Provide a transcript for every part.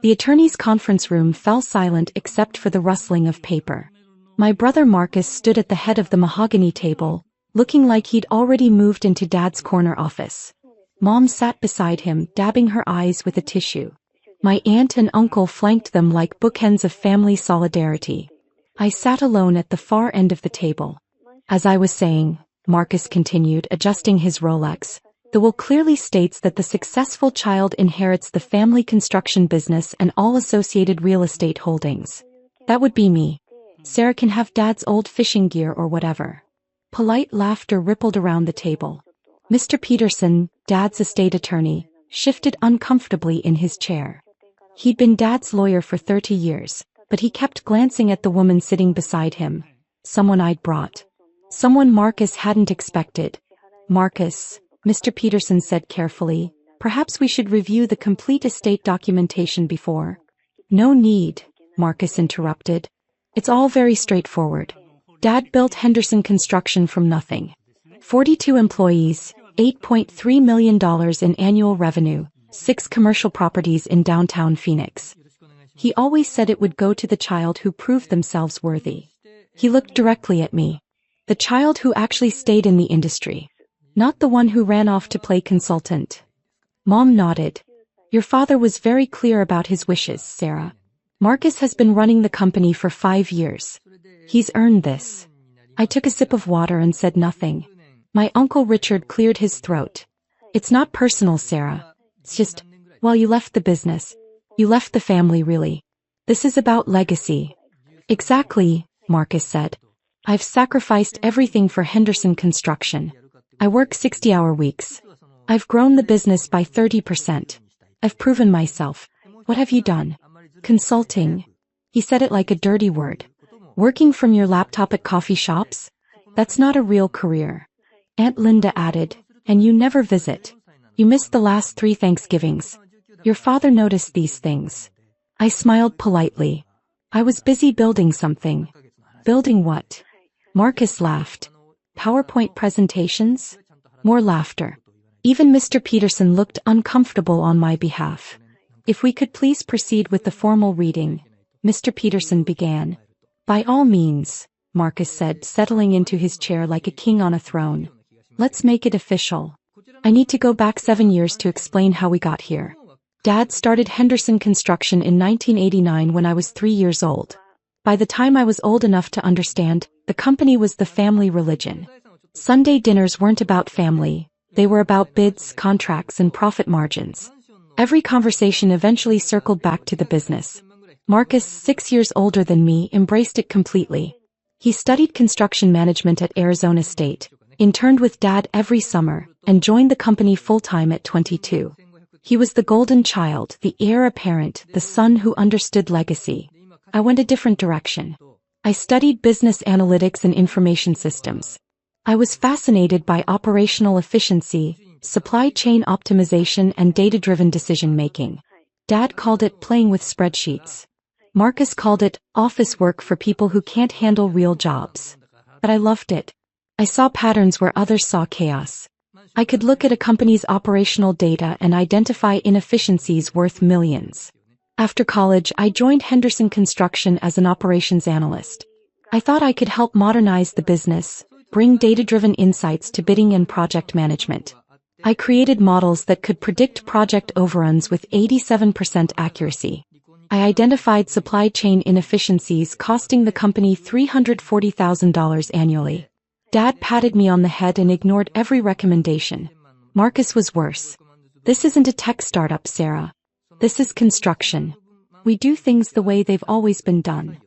The attorney's conference room fell silent except for the rustling of paper. My brother Marcus stood at the head of the mahogany table, looking like he'd already moved into Dad's corner office. Mom sat beside him, dabbing her eyes with a tissue. My aunt and uncle flanked them like bookends of family solidarity. I sat alone at the far end of the table. As I was saying, Marcus continued, adjusting his Rolex, the will clearly states that the successful child inherits the family construction business and all associated real estate holdings. That would be me. Sarah can have Dad's old fishing gear or whatever. Polite laughter rippled around the table. Mr. Peterson, Dad's estate attorney, shifted uncomfortably in his chair. He'd been Dad's lawyer for 30 years, but he kept glancing at the woman sitting beside him. Someone I'd brought. Someone Marcus hadn't expected. Marcus, Mr. Peterson said carefully, perhaps we should review the complete estate documentation before. No need, Marcus interrupted. It's all very straightforward. Dad built Henderson Construction from nothing. 42 employees, $8.3 million in annual revenue, 6 commercial properties in downtown Phoenix. He always said it would go to the child who proved themselves worthy. He looked directly at me. The child who actually stayed in the industry. Not the one who ran off to play consultant. Mom nodded. Your father was very clear about his wishes, Sarah. Marcus has been running the company for 5 years. He's earned this. I took a sip of water and said nothing. My Uncle Richard cleared his throat. It's not personal, Sarah. It's just, well, you left the business. You left the family, really. This is about legacy. Exactly, Marcus said. I've sacrificed everything for Henderson Construction. I work 60-hour weeks. I've grown the business by 30%. I've proven myself. What have you done? Consulting. He said it like a dirty word. Working from your laptop at coffee shops? That's not a real career. Aunt Linda added, and you never visit. You missed the last 3 Thanksgivings. Your father noticed these things. I smiled politely. I was busy building something. Building what? Marcus laughed. PowerPoint presentations? More laughter. Even Mr. Peterson looked uncomfortable on my behalf. If we could please proceed with the formal reading, Mr. Peterson began. By all means, Marcus said, settling into his chair like a king on a throne. Let's make it official. I need to go back 7 years to explain how we got here. Dad started Henderson Construction in 1989 when I was 3 years old. By the time I was old enough to understand, the company was the family religion. Sunday dinners weren't about family. They were about bids, contracts, and profit margins. Every conversation eventually circled back to the business. Marcus, 6 years older than me, embraced it completely. He studied construction management at Arizona State, interned with Dad every summer, and joined the company full-time at 22. He was the golden child, the heir apparent, the son who understood legacy. I went a different direction. I studied business analytics and information systems. I was fascinated by operational efficiency, supply chain optimization, and data-driven decision-making. Dad called it playing with spreadsheets. Marcus called it office work for people who can't handle real jobs. But I loved it. I saw patterns where others saw chaos. I could look at a company's operational data and identify inefficiencies worth millions. After college, I joined Henderson Construction as an operations analyst. I thought I could help modernize the business, bring data-driven insights to bidding and project management. I created models that could predict project overruns with 87% accuracy. I identified supply chain inefficiencies costing the company $340,000 annually. Dad patted me on the head and ignored every recommendation. Marcus was worse. This isn't a tech startup, Sarah. This is construction. We do things the way they've always been done.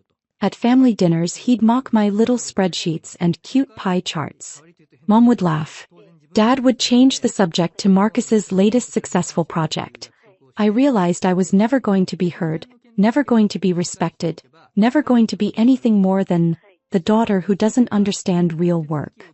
At family dinners, he'd mock my little spreadsheets and cute pie charts. Mom would laugh. Dad would change the subject to Marcus's latest successful project. I realized I was never going to be heard, never going to be respected, never going to be anything more than the daughter who doesn't understand real work.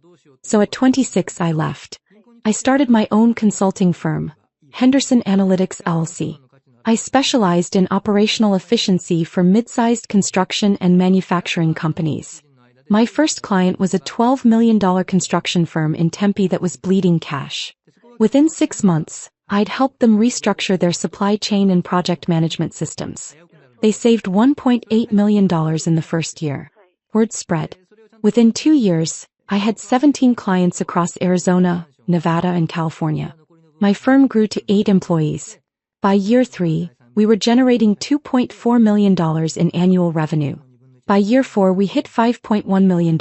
So at 26 I left. I started my own consulting firm, Henderson Analytics LLC. I specialized in operational efficiency for mid-sized construction and manufacturing companies. My first client was a $12 million construction firm in Tempe that was bleeding cash. Within 6 months, I'd helped them restructure their supply chain and project management systems. They saved $1.8 million in the first year. Word spread. Within 2 years, I had 17 clients across Arizona, Nevada, and California. My firm grew to 8 employees. By year 3, we were generating $2.4 million in annual revenue. By year 4, we hit $5.1 million.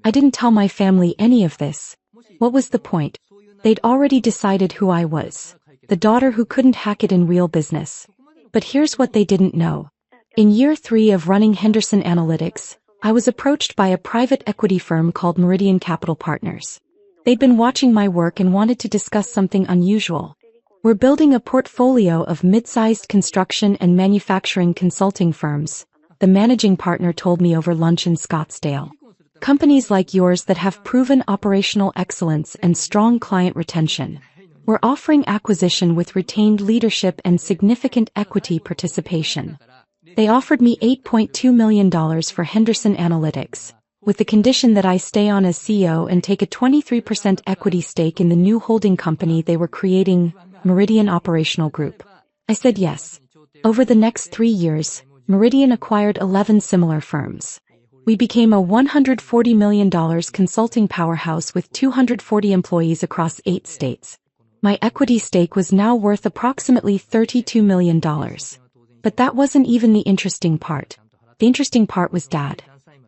I didn't tell my family any of this. What was the point? They'd already decided who I was. The daughter who couldn't hack it in real business. But here's what they didn't know. In year 3 of running Henderson Analytics, I was approached by a private equity firm called Meridian Capital Partners. They'd been watching my work and wanted to discuss something unusual. We're building a portfolio of mid-sized construction and manufacturing consulting firms, the managing partner told me over lunch in Scottsdale. Companies like yours that have proven operational excellence and strong client retention. We're offering acquisition with retained leadership and significant equity participation. They offered me $8.2 million for Henderson Analytics, with the condition that I stay on as CEO and take a 23% equity stake in the new holding company they were creating, Meridian Operational Group. I said yes. Over the next 3 years, Meridian acquired 11 similar firms. We became a $140 million consulting powerhouse with 240 employees across 8 states. My equity stake was now worth approximately $32 million. But that wasn't even the interesting part. The interesting part was Dad.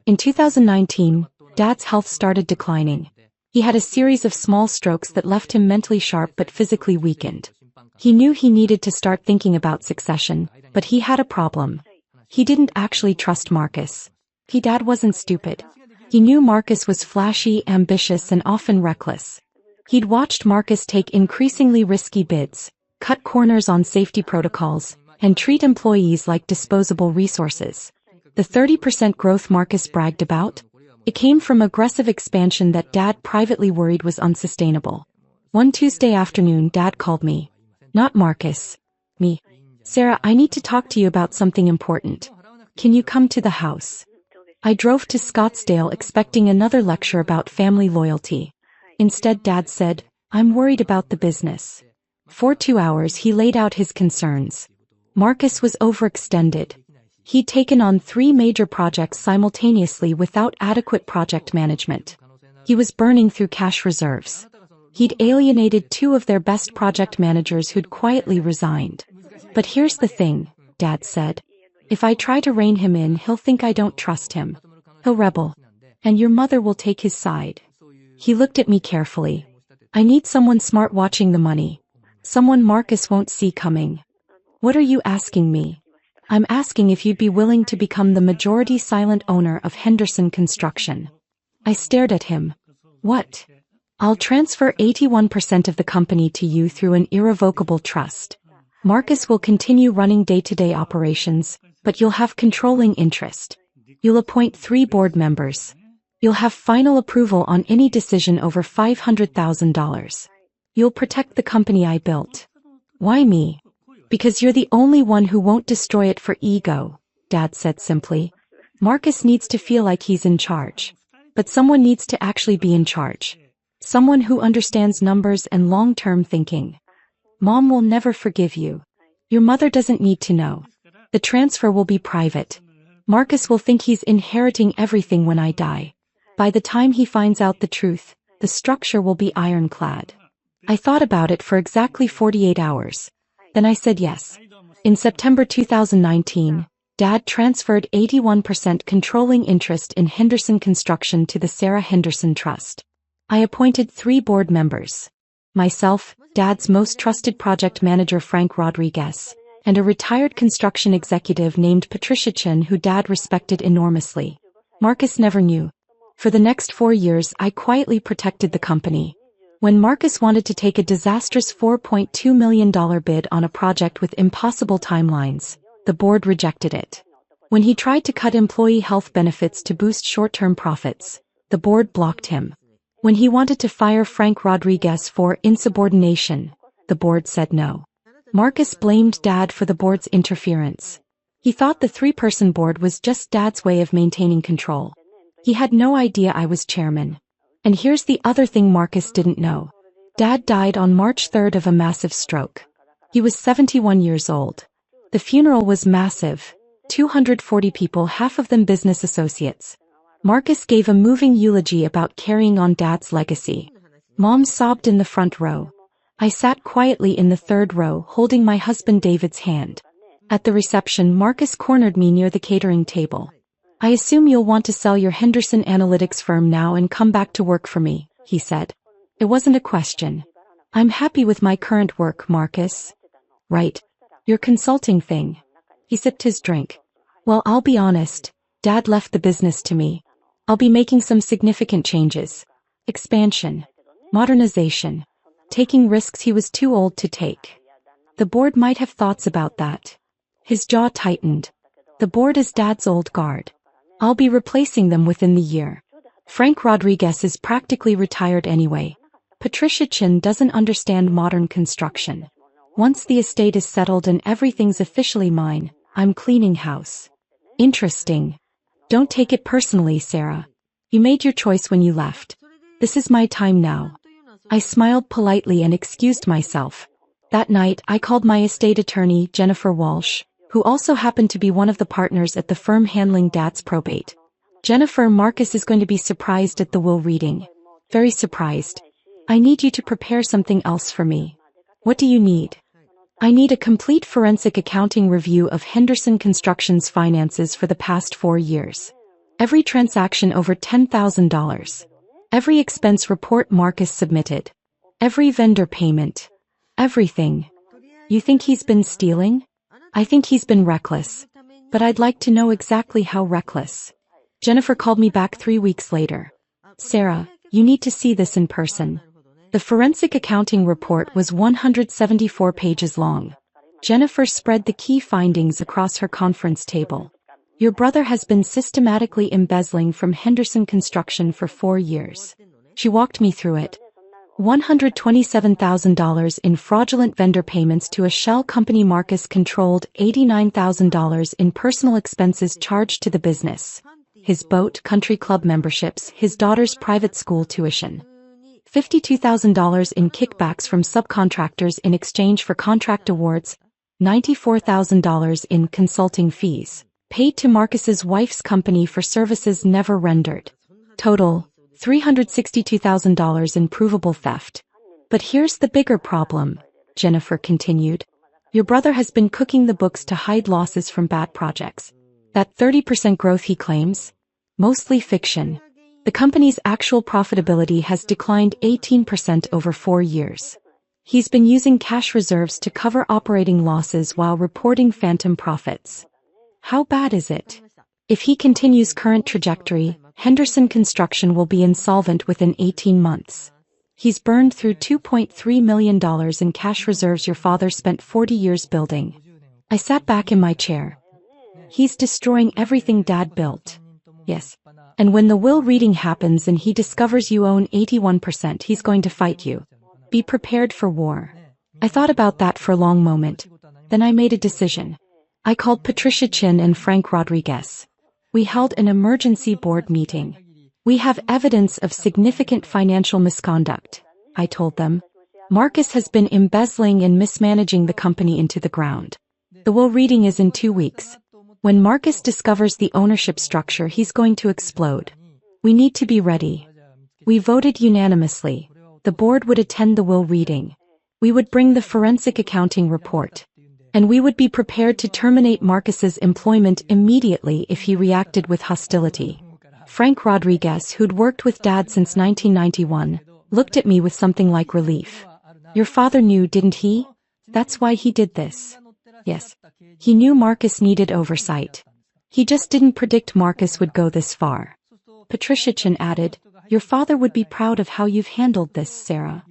In 2019, Dad's health started declining. He had a series of small strokes that left him mentally sharp but physically weakened. He knew he needed to start thinking about succession, but he had a problem. He didn't actually trust Marcus. Dad wasn't stupid. He knew Marcus was flashy, ambitious, and often reckless. He'd watched Marcus take increasingly risky bids, cut corners on safety protocols, and treat employees like disposable resources. The 30% growth Marcus bragged about? It came from aggressive expansion that Dad privately worried was unsustainable. One Tuesday afternoon, Dad called me. Not Marcus. Me. Sarah, I need to talk to you about something important. Can you come to the house? I drove to Scottsdale expecting another lecture about family loyalty. Instead, Dad said, I'm worried about the business. For 2 hours, he laid out his concerns. Marcus was overextended. He'd taken on 3 major projects simultaneously without adequate project management. He was burning through cash reserves. He'd alienated 2 of their best project managers who'd quietly resigned. But here's the thing, Dad said. If I try to rein him in, he'll think I don't trust him. He'll rebel. And your mother will take his side. He looked at me carefully. I need someone smart watching the money. Someone Marcus won't see coming. What are you asking me? I'm asking if you'd be willing to become the majority silent owner of Henderson Construction. I stared at him. What? I'll transfer 81% of the company to you through an irrevocable trust. Marcus will continue running day-to-day operations, but you'll have controlling interest. You'll appoint 3 board members. You'll have final approval on any decision over $500,000. You'll protect the company I built. Why me? Because you're the only one who won't destroy it for ego, Dad said simply. Marcus needs to feel like he's in charge. But someone needs to actually be in charge. Someone who understands numbers and long-term thinking. Mom will never forgive you. Your mother doesn't need to know. The transfer will be private. Marcus will think he's inheriting everything when I die. By the time he finds out the truth, the structure will be ironclad. I thought about it for exactly 48 hours. Then I said yes. In September 2019, Dad transferred 81% controlling interest in Henderson Construction to the Sarah Henderson Trust. I appointed 3 board members. Myself, Dad's most trusted project manager Frank Rodriguez, and a retired construction executive named Patricia Chen who Dad respected enormously. Marcus never knew. For the next 4 years, I quietly protected the company. When Marcus wanted to take a disastrous $4.2 million bid on a project with impossible timelines, the board rejected it. When he tried to cut employee health benefits to boost short-term profits, the board blocked him. When he wanted to fire Frank Rodriguez for insubordination, the board said no. Marcus blamed Dad for the board's interference. He thought the 3-person board was just Dad's way of maintaining control. He had no idea I was chairman. And here's the other thing Marcus didn't know. Dad died on March 3rd of a massive stroke. He was 71 years old. The funeral was massive. 240 people, half of them business associates. Marcus gave a moving eulogy about carrying on Dad's legacy. Mom sobbed in the front row. I sat quietly in the third row, holding my husband David's hand. At the reception, Marcus cornered me near the catering table. I assume you'll want to sell your Henderson Analytics firm now and come back to work for me, he said. It wasn't a question. I'm happy with my current work, Marcus. Right. Your consulting thing. He sipped his drink. Well, I'll be honest. Dad left the business to me. I'll be making some significant changes. Expansion. Modernization. Taking risks he was too old to take. The board might have thoughts about that. His jaw tightened. The board is Dad's old guard. I'll be replacing them within the year. Frank Rodriguez is practically retired anyway. Patricia Chin doesn't understand modern construction. Once the estate is settled and everything's officially mine, I'm cleaning house. Interesting. Don't take it personally, Sarah. You made your choice when you left. This is my time now. I smiled politely and excused myself. That night, I called my estate attorney, Jennifer Walsh, who also happened to be one of the partners at the firm handling Dad's probate. Jennifer, Marcus is going to be surprised at the will reading. Very surprised. I need you to prepare something else for me. What do you need? I need a complete forensic accounting review of Henderson Construction's finances for the past 4 years. Every transaction over $10,000. Every expense report Marcus submitted. Every vendor payment. Everything. You think he's been stealing? I think he's been reckless. But I'd like to know exactly how reckless. Jennifer called me back 3 weeks later. Sarah, you need to see this in person. The forensic accounting report was 174 pages long. Jennifer spread the key findings across her conference table. Your brother has been systematically embezzling from Henderson Construction for 4 years. She walked me through it. $127,000 in fraudulent vendor payments to a shell company. Marcus controlled $89,000 in personal expenses charged to the business. His boat, country club memberships, his daughter's private school tuition. $52,000 in kickbacks from subcontractors in exchange for contract awards. $94,000 in consulting fees, paid to Marcus's wife's company for services never rendered. Total, $362,000 in provable theft. But here's the bigger problem, Jennifer continued. Your brother has been cooking the books to hide losses from bad projects. That 30% growth he claims? Mostly fiction. The company's actual profitability has declined 18% over 4 years. He's been using cash reserves to cover operating losses while reporting phantom profits. How bad is it? If he continues current trajectory, Henderson Construction will be insolvent within 18 months. He's burned through $2.3 million in cash reserves your father spent 40 years building. I sat back in my chair. He's destroying everything Dad built. Yes. And when the will reading happens and he discovers you own 81%, he's going to fight you. Be prepared for war. I thought about that for a long moment. Then I made a decision. I called Patricia Chin and Frank Rodriguez. We held an emergency board meeting. We have evidence of significant financial misconduct, I told them. Marcus has been embezzling and mismanaging the company into the ground. The will reading is in 2 weeks. When Marcus discovers the ownership structure, he's going to explode. We need to be ready. We voted unanimously. The board would attend the will reading. We would bring the forensic accounting report. And we would be prepared to terminate Marcus's employment immediately if he reacted with hostility. Frank Rodriguez, who'd worked with Dad since 1991, looked at me with something like relief. Your father knew, didn't he? That's why he did this. Yes. He knew Marcus needed oversight. He just didn't predict Marcus would go this far. Patricia Chin added, your father would be proud of how you've handled this, Sarah.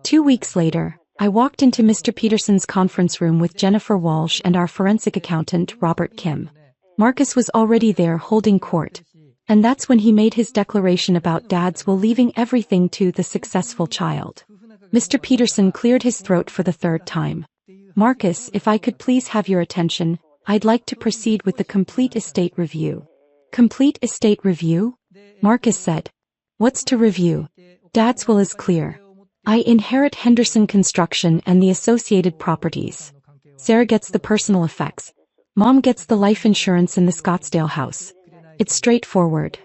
2 weeks later, I walked into Mr. Peterson's conference room with Jennifer Walsh and our forensic accountant, Robert Kim. Marcus was already there holding court. And that's when he made his declaration about Dad's will, leaving everything to the successful child. Mr. Peterson cleared his throat for the 3rd time. Marcus, if I could please have your attention, I'd like to proceed with the complete estate review. Complete estate review? Marcus said. What's to review? Dad's will is clear. I inherit Henderson Construction and the associated properties. Sarah gets the personal effects. Mom gets the life insurance in the Scottsdale house. It's straightforward.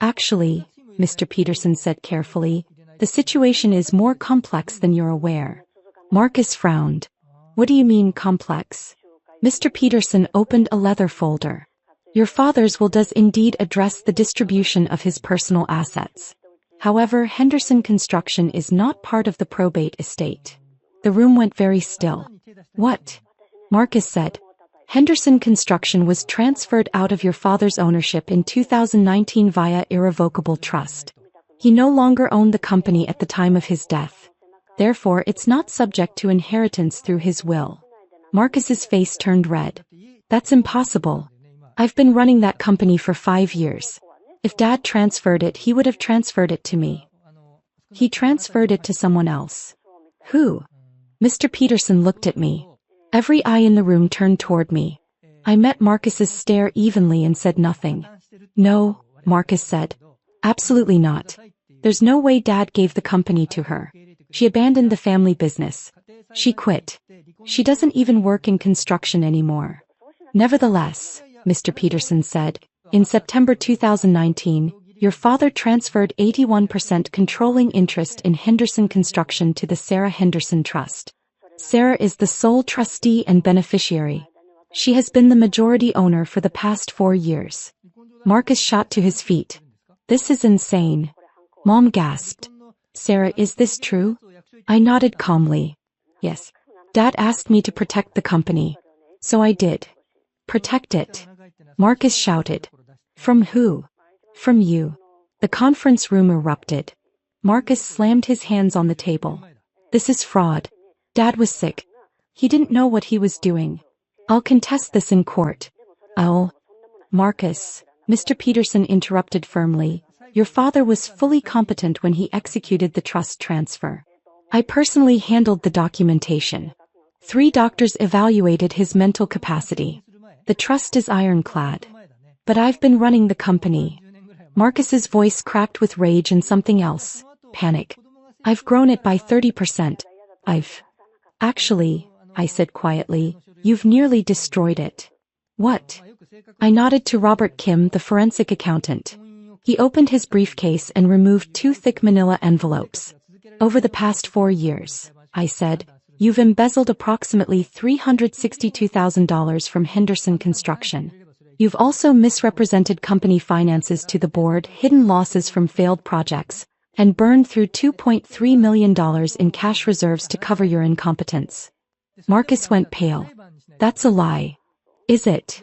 Actually, Mr. Peterson said carefully, the situation is more complex than you're aware. Marcus frowned. What do you mean complex? Mr. Peterson opened a leather folder. Your father's will does indeed address the distribution of his personal assets. However, Henderson Construction is not part of the probate estate. The room went very still. What? Marcus said. Henderson Construction was transferred out of your father's ownership in 2019 via irrevocable trust. He no longer owned the company at the time of his death. Therefore, it's not subject to inheritance through his will. Marcus's face turned red. That's impossible. I've been running that company for 5 years. If Dad transferred it, he would have transferred it to me. He transferred it to someone else. Who? Mr. Peterson looked at me. Every eye in the room turned toward me. I met Marcus's stare evenly and said nothing. No, Marcus said. Absolutely not. There's no way Dad gave the company to her. She abandoned the family business. She quit. She doesn't even work in construction anymore. Nevertheless, Mr. Peterson said, in September 2019, your father transferred 81% controlling interest in Henderson Construction to the Sarah Henderson Trust. Sarah is the sole trustee and beneficiary. She has been the majority owner for the past 4 years. Marcus shot to his feet. This is insane. Mom gasped. Sarah, is this true? I nodded calmly. Yes. Dad asked me to protect the company. So I did. Protect it. Marcus shouted. From who? From you. The conference room erupted. Marcus slammed his hands on the table. This is fraud. Dad was sick. He didn't know what he was doing. I'll contest this in court. Marcus, Mr. Peterson interrupted firmly. Your father was fully competent when he executed the trust transfer. I personally handled the documentation. 3 doctors evaluated his mental capacity. The trust is ironclad. But I've been running the company. Marcus's voice cracked with rage and something else, panic. I've grown it by 30%. Actually, I said quietly, you've nearly destroyed it. What? I nodded to Robert Kim, the forensic accountant. He opened his briefcase and removed 2 thick manila envelopes. Over the past 4 years, I said, you've embezzled approximately $362,000 from Henderson Construction. You've also misrepresented company finances to the board, hidden losses from failed projects, and burned through $2.3 million in cash reserves to cover your incompetence. Marcus went pale. That's a lie. Is it?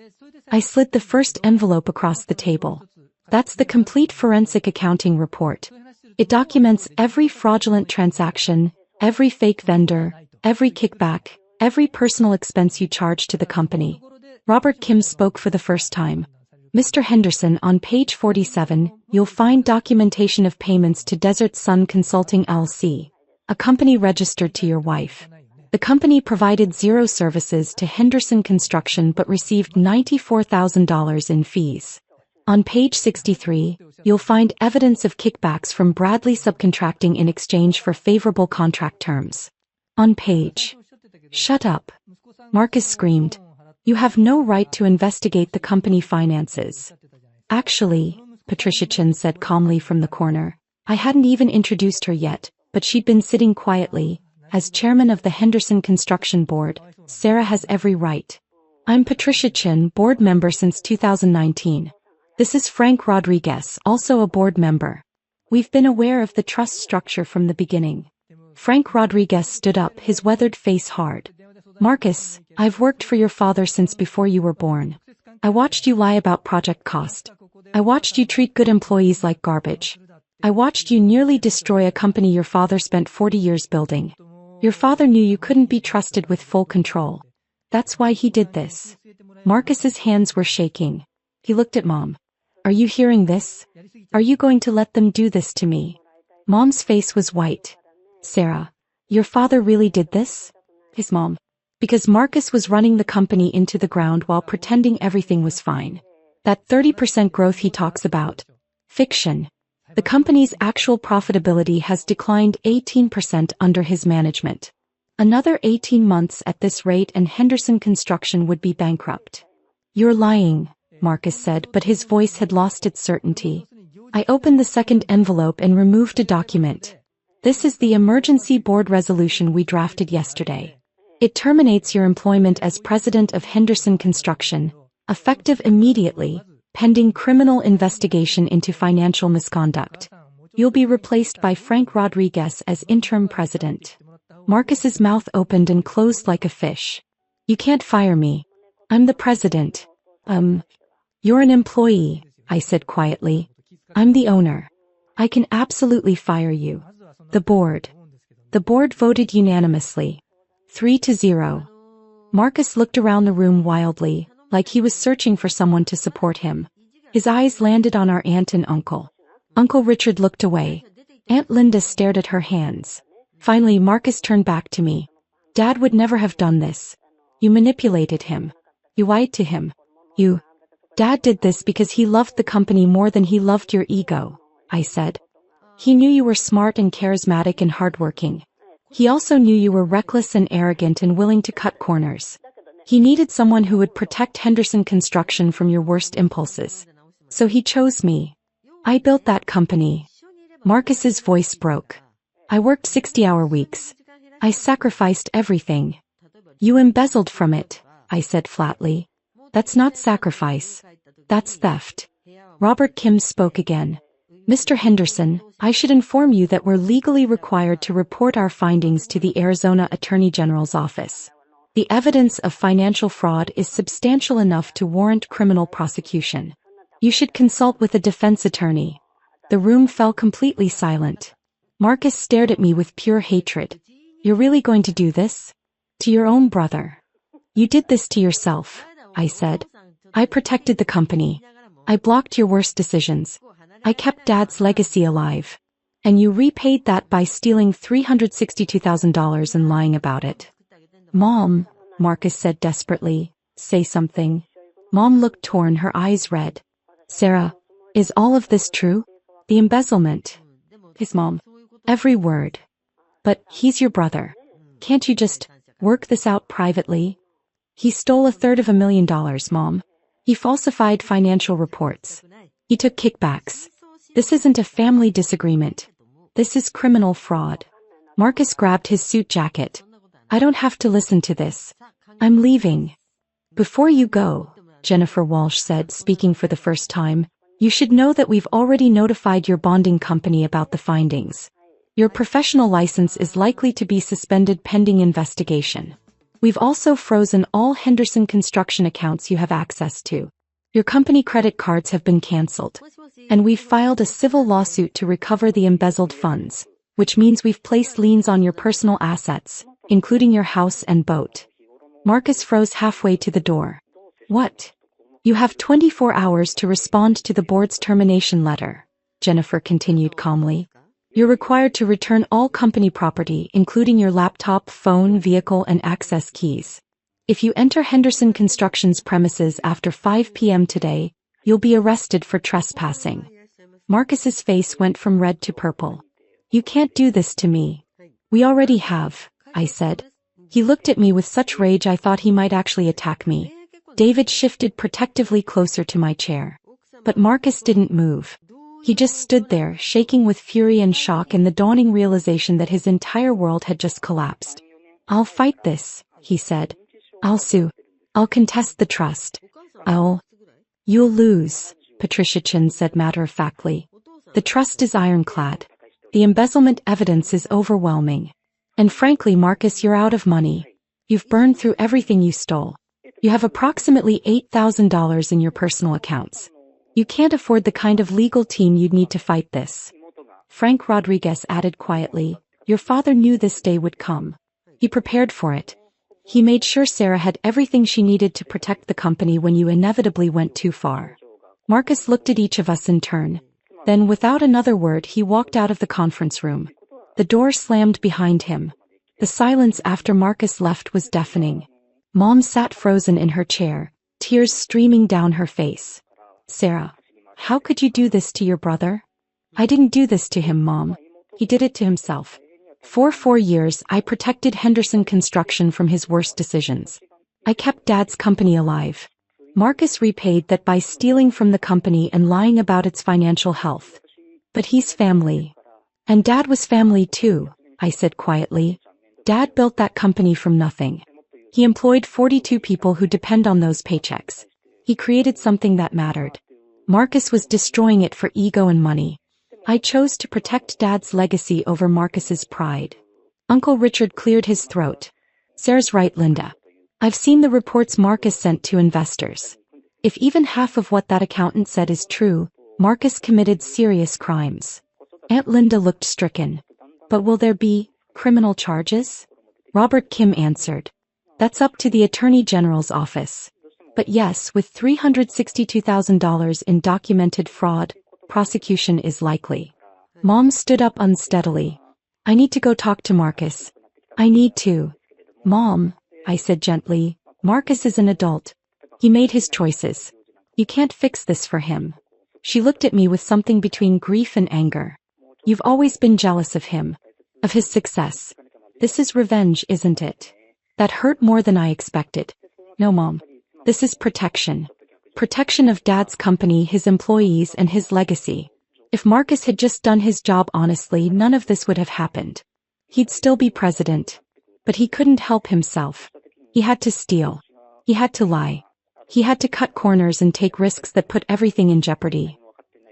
I slid the first envelope across the table. That's the complete forensic accounting report. It documents every fraudulent transaction, every fake vendor, every kickback, every personal expense you charged to the company. Robert Kim spoke for the first time. Mr. Henderson, on page 47, you'll find documentation of payments to Desert Sun Consulting LC, a company registered to your wife. The company provided 0 services to Henderson Construction but received $94,000 in fees. On page 63, you'll find evidence of kickbacks from Bradley Subcontracting in exchange for favorable contract terms. On page... Shut up. Marcus screamed. You have no right to investigate the company finances. Actually, Patricia Chen said calmly from the corner. I hadn't even introduced her yet, but she'd been sitting quietly. As chairman of the Henderson Construction Board, Sarah has every right. I'm Patricia Chen, board member since 2019. This is Frank Rodriguez, also a board member. We've been aware of the trust structure from the beginning. Frank Rodriguez stood up, his weathered face hard. Marcus, I've worked for your father since before you were born. I watched you lie about project cost. I watched you treat good employees like garbage. I watched you nearly destroy a company your father spent 40 years building. Your father knew you couldn't be trusted with full control. That's why he did this. Marcus's hands were shaking. He looked at Mom. Are you hearing this? Are you going to let them do this to me? Mom's face was white. Sarah, your father really did this? His mom. Because Marcus was running the company into the ground while pretending everything was fine. That 30% growth he talks about. Fiction. The company's actual profitability has declined 18% under his management. Another 18 months at this rate and Henderson Construction would be bankrupt. You're lying, Marcus said, but his voice had lost its certainty. I opened the second envelope and removed a document. This is the emergency board resolution we drafted yesterday. It terminates your employment as president of Henderson Construction, effective immediately, pending criminal investigation into financial misconduct. You'll be replaced by Frank Rodriguez as interim president. Marcus's mouth opened and closed like a fish. You can't fire me. I'm the president. You're an employee, I said quietly. I'm the owner. I can absolutely fire you. The board voted unanimously. 3-0. Marcus looked around the room wildly, like he was searching for someone to support him. His eyes landed on our aunt and uncle. Uncle Richard looked away. Aunt Linda stared at her hands. Finally, Marcus turned back to me. Dad would never have done this. You manipulated him. You lied to him. Dad did this because he loved the company more than he loved your ego, I said. He knew you were smart and charismatic and hardworking. He also knew you were reckless and arrogant and willing to cut corners. He needed someone who would protect Henderson Construction from your worst impulses. So he chose me. I built that company. Marcus's voice broke. I worked 60-hour weeks. I sacrificed everything. You embezzled from it, I said flatly. That's not sacrifice. That's theft. Robert Kim spoke again. Mr. Henderson, I should inform you that we're legally required to report our findings to the Arizona Attorney General's office. The evidence of financial fraud is substantial enough to warrant criminal prosecution. You should consult with a defense attorney. The room fell completely silent. Marcus stared at me with pure hatred. You're really going to do this? To your own brother? You did this to yourself, I said. I protected the company. I blocked your worst decisions. I kept Dad's legacy alive. And you repaid that by stealing $362,000 and lying about it. Mom, Marcus said desperately, say something. Mom looked torn, her eyes red. Sarah, is all of this true? The embezzlement. His mom. Every word. But he's your brother. Can't you just work this out privately? He stole $333,000, Mom. He falsified financial reports. He took kickbacks. This isn't a family disagreement. This is criminal fraud. Marcus grabbed his suit jacket. I don't have to listen to this. I'm leaving. Before you go, Jennifer Walsh said, speaking for the first time, you should know that we've already notified your bonding company about the findings. Your professional license is likely to be suspended pending investigation. We've also frozen all Henderson Construction accounts you have access to. Your company credit cards have been canceled. And we've filed a civil lawsuit to recover the embezzled funds, which means we've placed liens on your personal assets, including your house and boat. Marcus froze halfway to the door. What? You have 24 hours to respond to the board's termination letter, Jennifer continued calmly. You're required to return all company property, including your laptop, phone, vehicle, and access keys. If you enter Henderson Construction's premises after 5 p.m. today, you'll be arrested for trespassing. Marcus's face went from red to purple. You can't do this to me. We already have, I said. He looked at me with such rage I thought he might actually attack me. David shifted protectively closer to my chair. But Marcus didn't move. He just stood there, shaking with fury and shock and the dawning realization that his entire world had just collapsed. I'll fight this, he said. I'll sue. I'll contest the trust. You'll lose, Patricia Chin said matter-of-factly. The trust is ironclad. The embezzlement evidence is overwhelming. And frankly, Marcus, you're out of money. You've burned through everything you stole. You have approximately $8,000 in your personal accounts. You can't afford the kind of legal team you'd need to fight this. Frank Rodriguez added quietly, your father knew this day would come. He prepared for it. He made sure Sarah had everything she needed to protect the company when you inevitably went too far. Marcus looked at each of us in turn. Then, without another word, he walked out of the conference room. The door slammed behind him. The silence after Marcus left was deafening. Mom sat frozen in her chair, tears streaming down her face. Sarah, how could you do this to your brother? I didn't do this to him, Mom. He did it to himself. For 4 years, I protected Henderson Construction from his worst decisions. I kept Dad's company alive. Marcus repaid that by stealing from the company and lying about its financial health. But he's family. And Dad was family too, I said quietly. Dad built that company from nothing. He employed 42 people who depend on those paychecks. He created something that mattered. Marcus was destroying it for ego and money. I chose to protect Dad's legacy over Marcus's pride. Uncle Richard cleared his throat. Sarah's right, Linda. I've seen the reports Marcus sent to investors. If even half of what that accountant said is true, Marcus committed serious crimes. Aunt Linda looked stricken. But will there be criminal charges? Robert Kim answered. That's up to the Attorney General's office. But yes, with $362,000 in documented fraud, prosecution is likely. Mom stood up unsteadily. I need to go talk to Marcus. I need to. Mom, I said gently, Marcus is an adult. He made his choices. You can't fix this for him. She looked at me with something between grief and anger. You've always been jealous of him. Of his success. This is revenge, isn't it? That hurt more than I expected. No, Mom. This is protection. Protection of Dad's company, his employees, and his legacy. If Marcus had just done his job honestly, none of this would have happened. He'd still be president. But he couldn't help himself. He had to steal. He had to lie. He had to cut corners and take risks that put everything in jeopardy.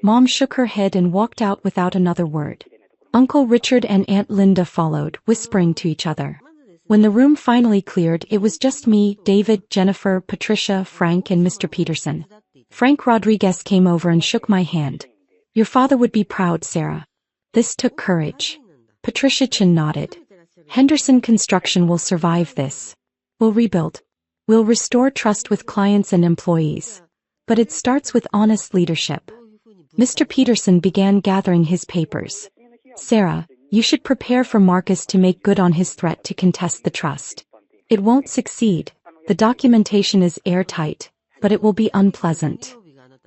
Mom shook her head and walked out without another word. Uncle Richard and Aunt Linda followed, whispering to each other. When the room finally cleared, it was just me, David, Jennifer, Patricia, Frank, and Mr. Peterson. Frank Rodriguez came over and shook my hand. Your father would be proud, Sarah. This took courage. Patricia Chin nodded. Henderson Construction will survive this. We'll rebuild. We'll restore trust with clients and employees. But it starts with honest leadership. Mr. Peterson began gathering his papers. Sarah, you should prepare for Marcus to make good on his threat to contest the trust. It won't succeed. The documentation is airtight, but it will be unpleasant.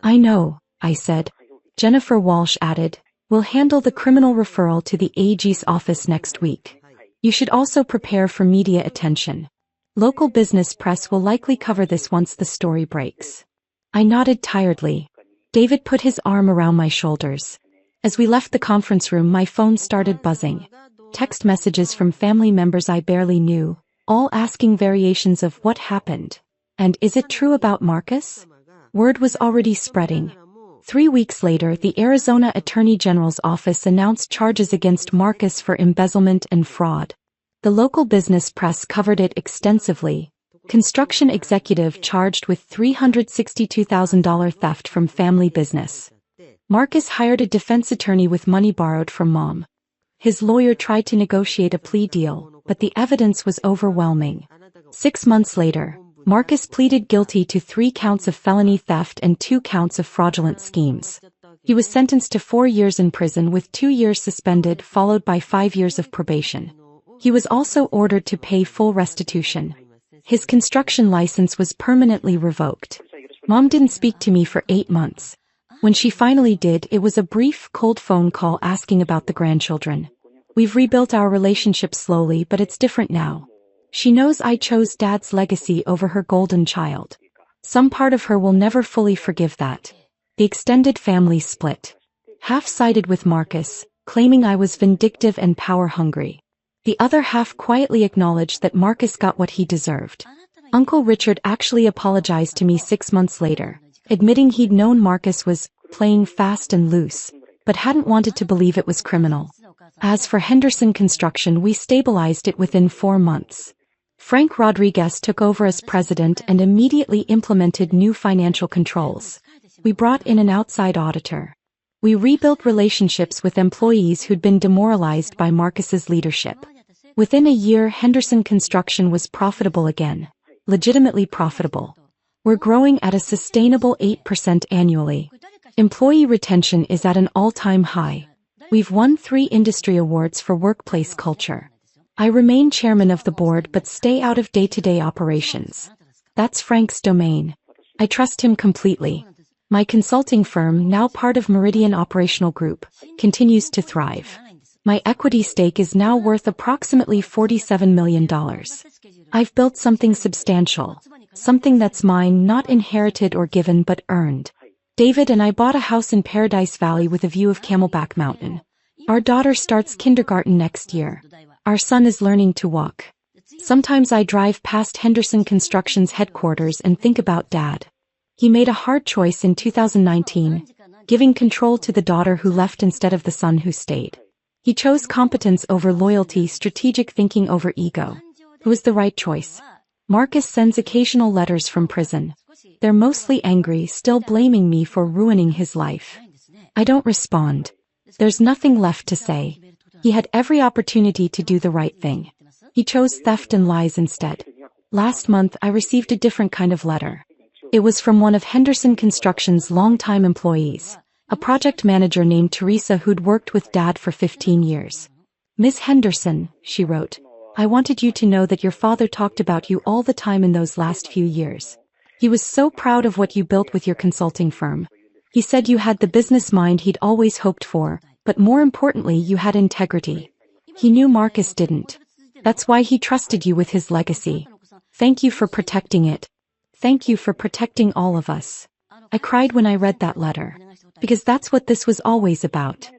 I know, I said. Jennifer Walsh added, we'll handle the criminal referral to the AG's office next week. You should also prepare for media attention. Local business press will likely cover this once the story breaks. I nodded tiredly. David put his arm around my shoulders. As we left the conference room, my phone started buzzing. Text messages from family members I barely knew, all asking variations of what happened. And is it true about Marcus? Word was already spreading. 3 weeks later, the Arizona Attorney General's office announced charges against Marcus for embezzlement and fraud. The local business press covered it extensively. Construction executive charged with $362,000 theft from family business. Marcus hired a defense attorney with money borrowed from Mom. His lawyer tried to negotiate a plea deal, but the evidence was overwhelming. 6 months later, Marcus pleaded guilty to 3 counts of felony theft and 2 counts of fraudulent schemes. He was sentenced to 4 years in prison with 2 years suspended followed by 5 years of probation. He was also ordered to pay full restitution. His construction license was permanently revoked. Mom didn't speak to me for 8 months. When she finally did, it was a brief, cold phone call asking about the grandchildren. We've rebuilt our relationship slowly, but it's different now. She knows I chose Dad's legacy over her golden child. Some part of her will never fully forgive that. The extended family split. Half sided with Marcus, claiming I was vindictive and power-hungry. The other half quietly acknowledged that Marcus got what he deserved. Uncle Richard actually apologized to me 6 months later, admitting he'd known Marcus was playing fast and loose, but hadn't wanted to believe it was criminal. As for Henderson Construction, we stabilized it within 4 months. Frank Rodriguez took over as president and immediately implemented new financial controls. We brought in an outside auditor. We rebuilt relationships with employees who'd been demoralized by Marcus's leadership. Within a year, Henderson Construction was profitable again. Legitimately profitable. We're growing at a sustainable 8% annually. Employee retention is at an all-time high. We've won 3 industry awards for workplace culture. I remain chairman of the board but stay out of day-to-day operations. That's Frank's domain. I trust him completely. My consulting firm, now part of Meridian Operational Group, continues to thrive. My equity stake is now worth approximately $47 million. I've built something substantial, something that's mine, not inherited or given but earned. David and I bought a house in Paradise Valley with a view of Camelback Mountain. Our daughter starts kindergarten next year. Our son is learning to walk. Sometimes I drive past Henderson Construction's headquarters and think about Dad. He made a hard choice in 2019, giving control to the daughter who left instead of the son who stayed. He chose competence over loyalty, strategic thinking over ego. It was the right choice. Marcus sends occasional letters from prison. They're mostly angry, still blaming me for ruining his life. I don't respond. There's nothing left to say. He had every opportunity to do the right thing. He chose theft and lies instead. Last month I received a different kind of letter. It was from one of Henderson Construction's longtime employees, a project manager named Teresa who'd worked with Dad for 15 years. "Miss Henderson," she wrote, "I wanted you to know that your father talked about you all the time in those last few years. He was so proud of what you built with your consulting firm. He said you had the business mind he'd always hoped for, but more importantly you had integrity. He knew Marcus didn't. That's why he trusted you with his legacy. Thank you for protecting it. Thank you for protecting all of us." I cried when I read that letter. Because that's what this was always about.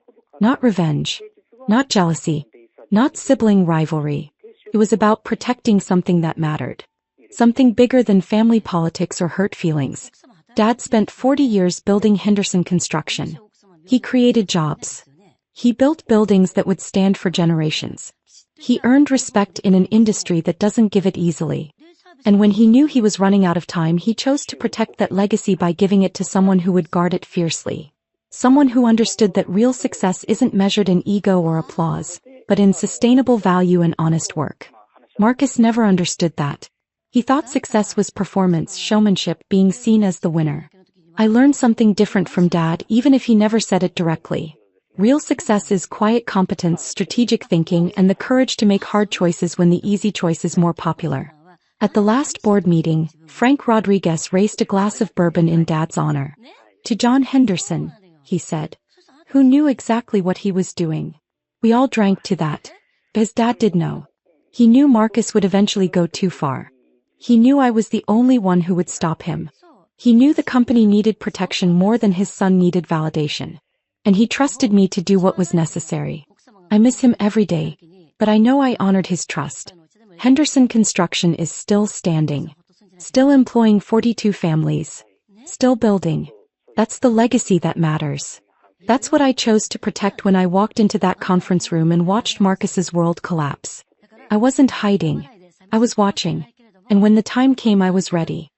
Not revenge. Not jealousy. Not sibling rivalry. It was about protecting something that mattered. Something bigger than family politics or hurt feelings. Dad spent 40 years building Henderson Construction. He created jobs. He built buildings that would stand for generations. He earned respect in an industry that doesn't give it easily. And when he knew he was running out of time, he chose to protect that legacy by giving it to someone who would guard it fiercely. Someone who understood that real success isn't measured in ego or applause, but in sustainable value and honest work. Marcus never understood that. He thought success was performance, showmanship, being seen as the winner. I learned something different from Dad, even if he never said it directly. Real success is quiet competence, strategic thinking, and the courage to make hard choices when the easy choice is more popular. At the last board meeting, Frank Rodriguez raised a glass of bourbon in Dad's honor. "To John Henderson," he said, "who knew exactly what he was doing." We all drank to that. Because Dad did know. He knew Marcus would eventually go too far. He knew I was the only one who would stop him. He knew the company needed protection more than his son needed validation. And he trusted me to do what was necessary. I miss him every day, but I know I honored his trust. Henderson Construction is still standing. Still employing 42 families. Still building. That's the legacy that matters. That's what I chose to protect when I walked into that conference room and watched Marcus's world collapse. I wasn't hiding. I was watching. And when the time came, I was ready.